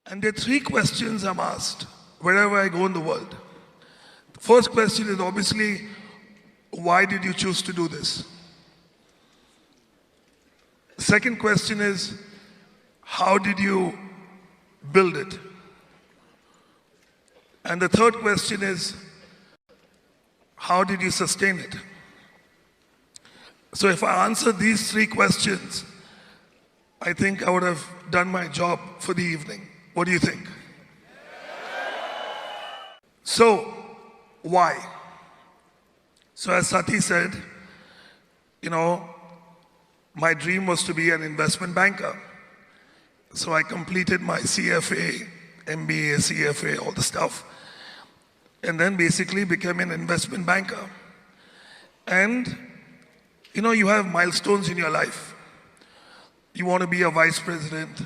And there are three questions I'm asked wherever I go in the world. The first question is obviously, why did you choose to do this? The second question is, how did you build it? And the third question is, how did you sustain it? So if I answer these three questions, I think I would have done my job for the evening. What do you think? So, why? So as Sati said, my dream was to be an investment banker. So I completed my CFA, MBA, CFA, all the stuff. And then basically became an investment banker. And, you have milestones in your life. You want to be a vice president.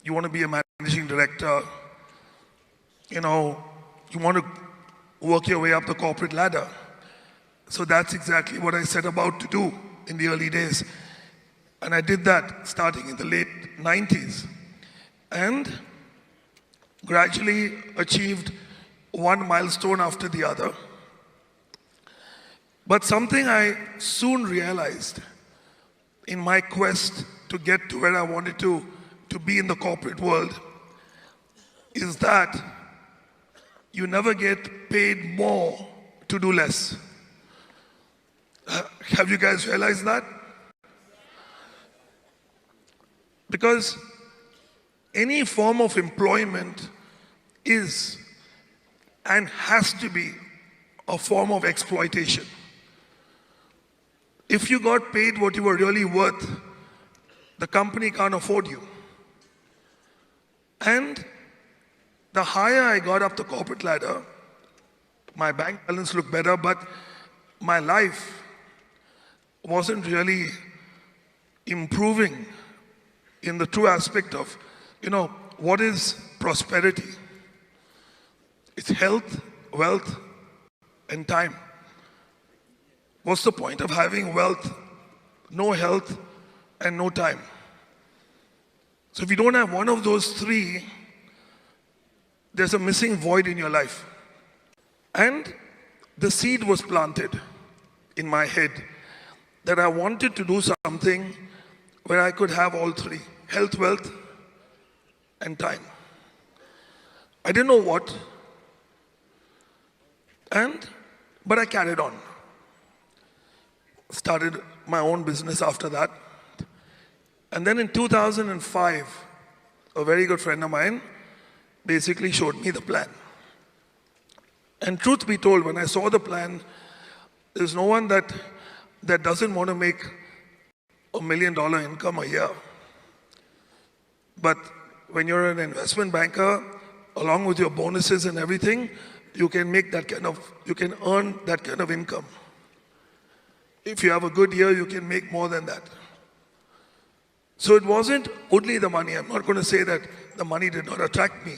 You want to be a managing director. You want to work your way up the corporate ladder. So that's exactly what I set about to do in the early days. And I did that starting in the late 90s. And gradually achieved one milestone after the other. But something I soon realized in my quest to get to where I wanted to be in the corporate world is that you never get paid more to do less. Have you guys realized that? Because any form of employment is and has to be a form of exploitation. If you got paid what you were really worth, the company can't afford you. And the higher I got up the corporate ladder, my bank balance looked better, but my life wasn't really improving in the true aspect of, what is prosperity? It's health, wealth, and time. What's the point of having wealth, no health, and no time? So if you don't have one of those three, there's a missing void in your life. And the seed was planted in my head that I wanted to do something where I could have all three: health, wealth, and time. I didn't know what, but I carried on. Started my own business after that. And then in 2005, a very good friend of mine basically showed me the plan. And truth be told, when I saw the plan, there's no one that doesn't want to make $1 million income a year. But when you're an investment banker, along with your bonuses and everything, you can earn that kind of income. If you have a good year, you can make more than that. So it wasn't only the money. I'm not going to say that the money did not attract me.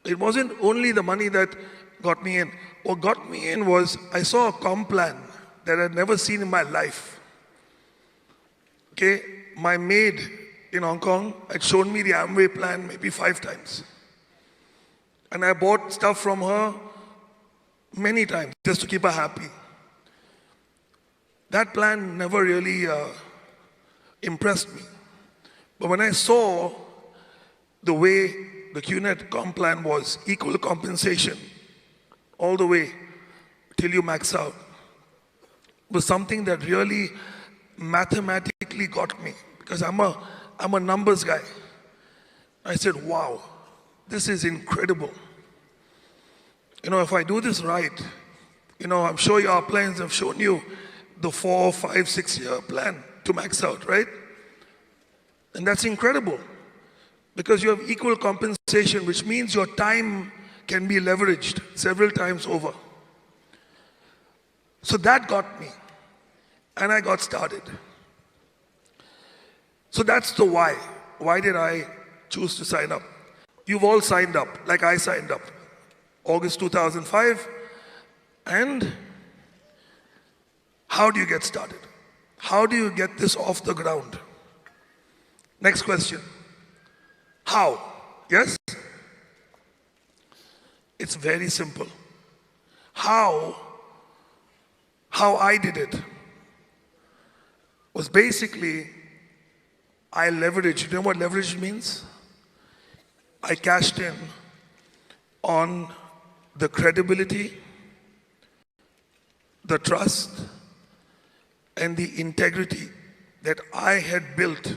It wasn't only the money that got me in. What got me in was I saw a comp plan that I'd never seen in my life. Okay, my maid in Hong Kong had shown me the Amway plan maybe 5 times. And I bought stuff from her many times just to keep her happy. That plan never really impressed me. But when I saw the way the QNET comp plan was, equal compensation all the way till you max out, was something that really mathematically got me, because I'm a numbers guy. I said, wow, this is incredible. If I do this right, I'm sure your plans have shown you the 4, 5, 6 year plan to max out, right? And that's incredible because you have equal compensation, which means your time can be leveraged several times over. So that got me, and I got started. So that's the why. Why did I choose to sign up? You've all signed up, like I signed up, August 2005, and how do you get started? How do you get this off the ground? Next question. How? Yes? It's very simple. How I did it was basically I leveraged. You know what leverage means? I cashed in on the credibility, the trust, and the integrity that I had built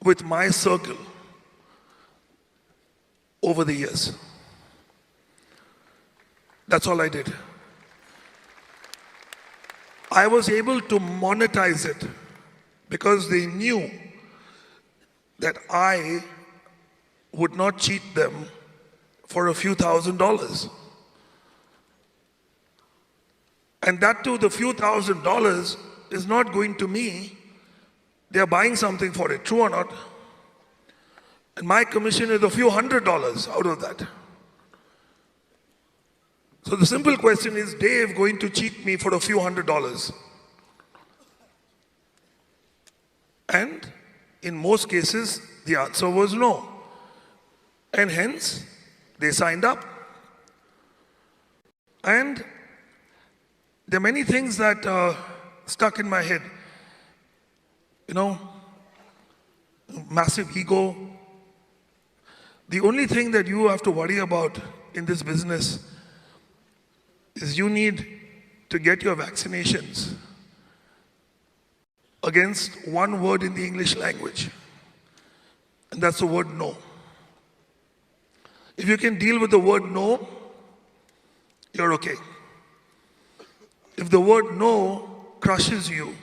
with my circle over the years. That's all I did. I was able to monetize it because they knew that I would not cheat them for a few $1,000s. And that too, the few $1,000s is not going to me. They are buying something for it, true or not? And my commission is a few $100s out of that. So the simple question is, Dave going to cheat me for a few $100s? And in most cases, the answer was no. And hence, they signed up. And there are many things that stuck in my head. You know, massive ego. The only thing that you have to worry about in this business is you need to get your vaccinations against one word in the English language. And that's the word no. If you can deal with the word no, you're okay. If the word no crushes you,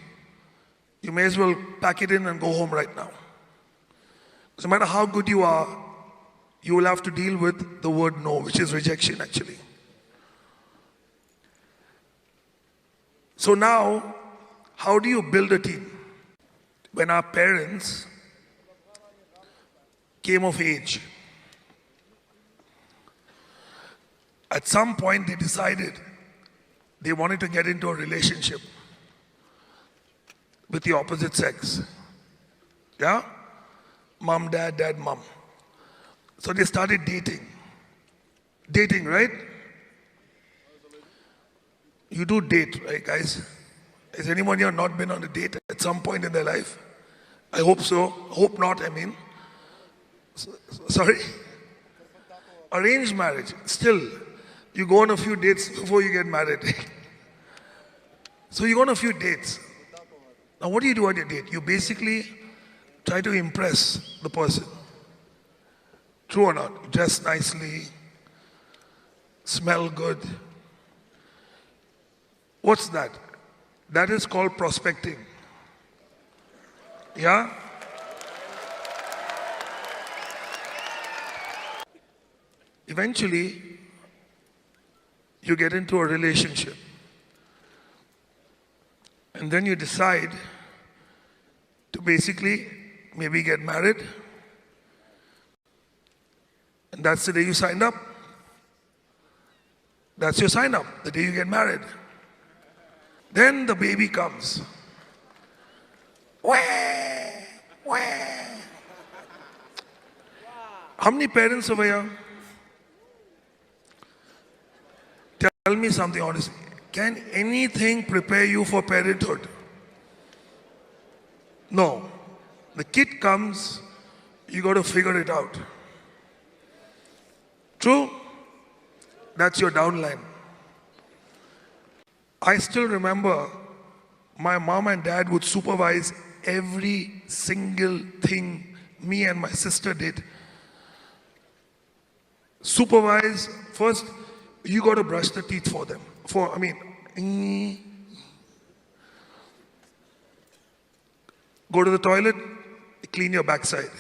you may as well pack it in and go home right now. No matter how good you are, you will have to deal with the word no, which is rejection actually. So now, how do you build a team? When our parents came of age, at some point they decided they wanted to get into a relationship with the opposite sex. Yeah? Mom, dad, dad, mom. So they started dating. Dating, right? You do date, right, guys? Has anyone here not been on a date at some point in their life? I hope so. Hope not, I mean. Sorry? Arranged marriage. Still, you go on a few dates before you get married. So you go on a few dates. Now what do you do at your date? You basically try to impress the person. True or not? You dress nicely, smell good. What's that? That is called prospecting. Yeah? Eventually, you get into a relationship. And then you decide to basically maybe get married. And that's the day you signed up. That's your sign up, the day you get married. Then the baby comes. Wah, wah. How many parents over here? Tell me something honestly. Can anything prepare you for parenthood? No. The kid comes, you got to figure it out. True? That's your downline. I still remember my mom and dad would supervise every single thing me and my sister did. Supervise, first, you got to brush the teeth for them. Go to the toilet, clean your backside,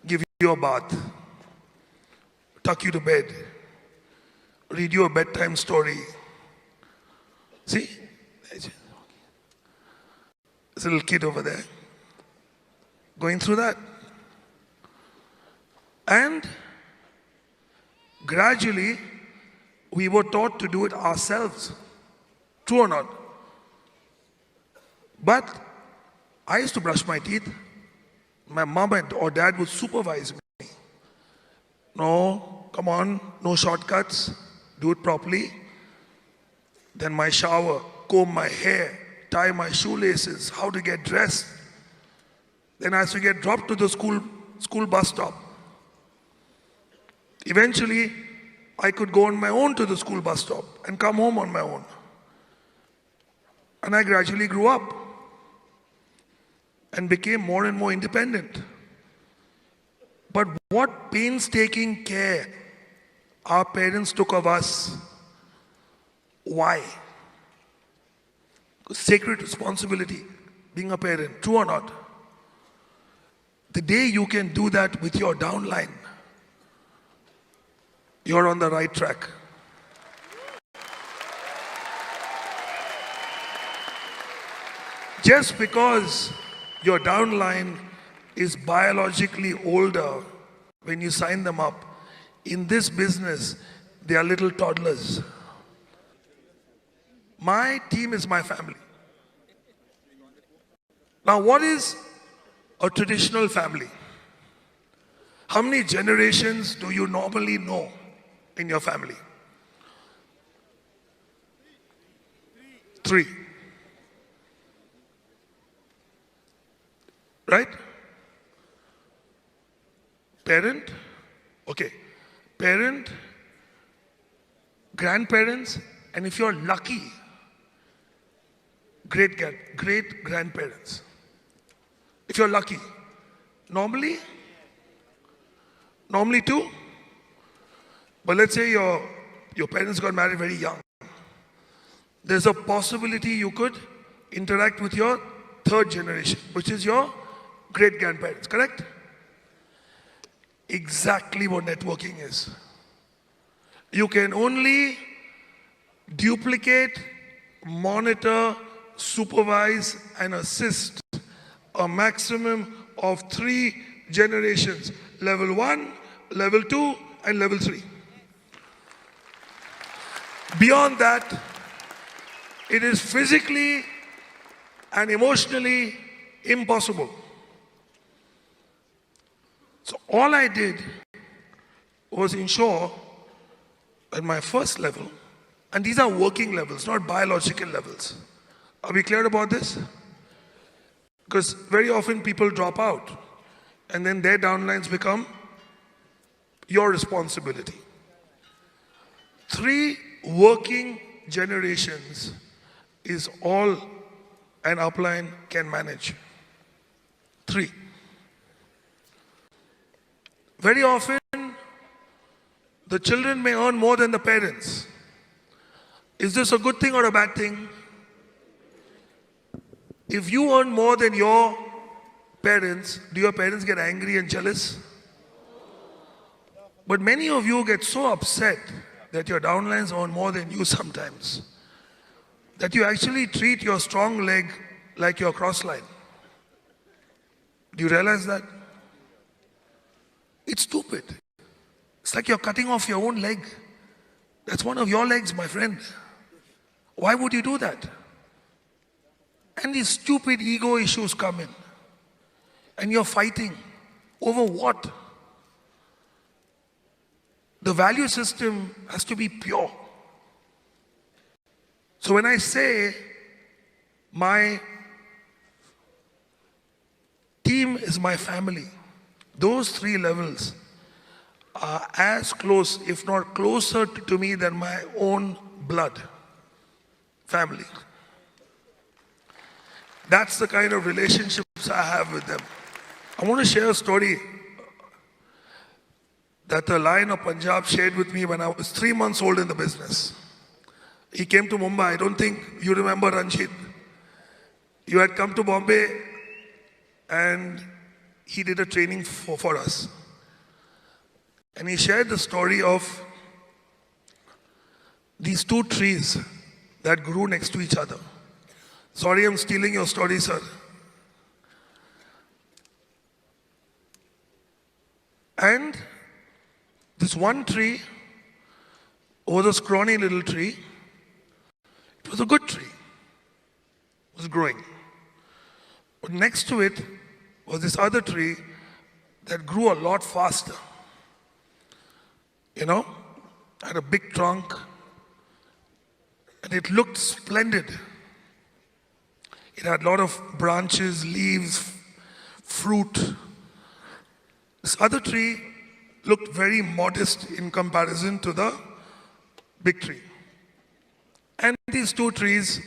give you a bath, tuck you to bed, read you a bedtime story. See? There's a little kid over there going through that. And gradually, we were taught to do it ourselves. True or not? But I used to brush my teeth. my mom or dad would supervise me. No, come on, no shortcuts, do it properly. Then my shower, comb my hair, tie my shoelaces, how to get dressed. Then I have to get dropped to the school bus stop. Eventually, I could go on my own to the school bus stop and come home on my own. And I gradually grew up and became more and more independent. But what painstaking care our parents took of us. Why? Sacred responsibility, being a parent, true or not? The day you can do that with your downline, you're on the right track. Just because your downline is biologically older when you sign them up, in this business, they are little toddlers. My team is my family. Now, what is a traditional family? How many generations do you normally know in your family? 3. Right? Parent, okay. Parent, grandparents, and if you're lucky, great grandparents. If you're lucky. Normally 2. But let's say your parents got married very young. There's a possibility you could interact with your 3rd generation, which is your great-grandparents, correct? Exactly what networking is. You can only duplicate, monitor, supervise, and assist a maximum of 3 generations. Level 1, level 2, and level 3. Beyond that, it is physically and emotionally impossible. So all I did was ensure at my first level, and these are working levels, not biological levels. Are we clear about this? Because very often people drop out and then their downlines become your responsibility. 3 working generations is all an upline can manage. 3. Very often, the children may earn more than the parents. Is this a good thing or a bad thing? If you earn more than your parents, do your parents get angry and jealous? But many of you get so upset that your downlines earn more than you sometimes, that you actually treat your strong leg like your cross line. Do you realize that? It's stupid. It's like you're cutting off your own leg. That's one of your legs, my friend. Why would you do that? And these stupid ego issues come in. And you're fighting. Over what? The value system has to be pure. So when I say my team is my family, those 3 levels are as close, if not closer to me than my own blood family. That's the kind of relationships I have with them. I want to share a story that the Lion of Punjab shared with me when I was 3 months old in the business. He came to Mumbai. I don't think you remember Ranjit. You had come to Bombay and he did a training for us. And he shared the story of these 2 trees that grew next to each other. Sorry, I'm stealing your story, sir. And this one tree was a scrawny little tree. It was a good tree. It was growing. But next to it was this other tree that grew a lot faster. You know, had a big trunk, and it looked splendid. It had a lot of branches, leaves, fruit. This other tree looked very modest in comparison to the big tree. And these two trees,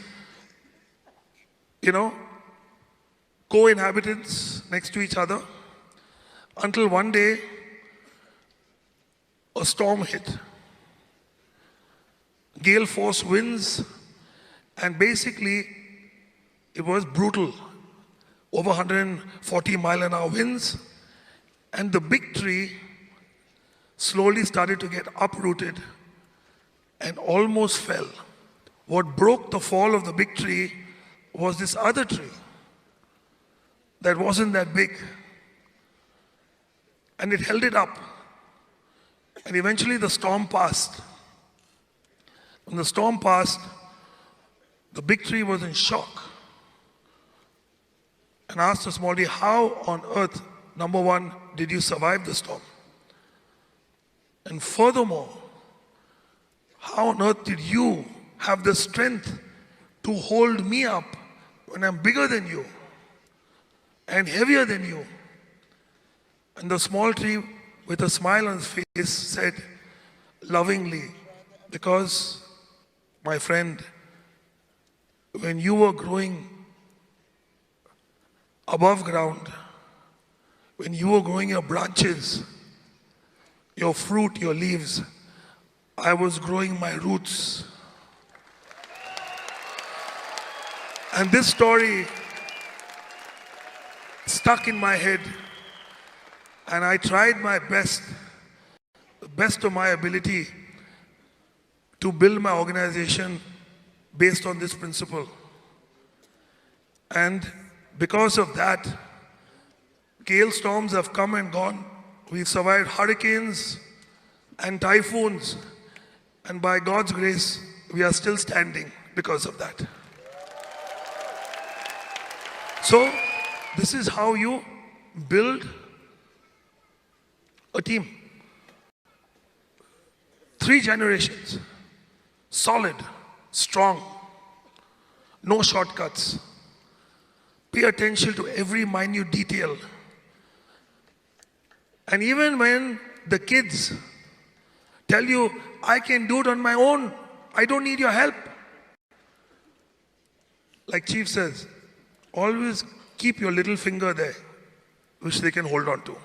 you know, co-inhabitants next to each other, until one day a storm hit. Gale force winds, and basically it was brutal. Over 140 mile-an-hour winds, and the big tree slowly started to get uprooted and almost fell. What broke the fall of the big tree was this other tree that wasn't that big. And it held it up. And eventually the storm passed. When the storm passed, the big tree was in shock and asked the small tree, how on earth, number one, did you survive the storm? And furthermore, how on earth did you have the strength to hold me up when I'm bigger than you and heavier than you? And the small tree, with a smile on his face, said lovingly, because, my friend, when you were growing above ground, when you were growing your branches, your fruit, your leaves, I was growing my roots. And this story stuck in my head, and I tried my best, the best of my ability, to build my organization based on this principle. And because of that, gale storms have come and gone. We've survived hurricanes and typhoons, and by God's grace, we are still standing because of that. So, this is how you build a team. 3 generations, solid, strong, no shortcuts. Pay attention to every minute detail. And even when the kids tell you, I can do it on my own, I don't need your help. Like Chief says, always keep your little finger there, which they can hold on to.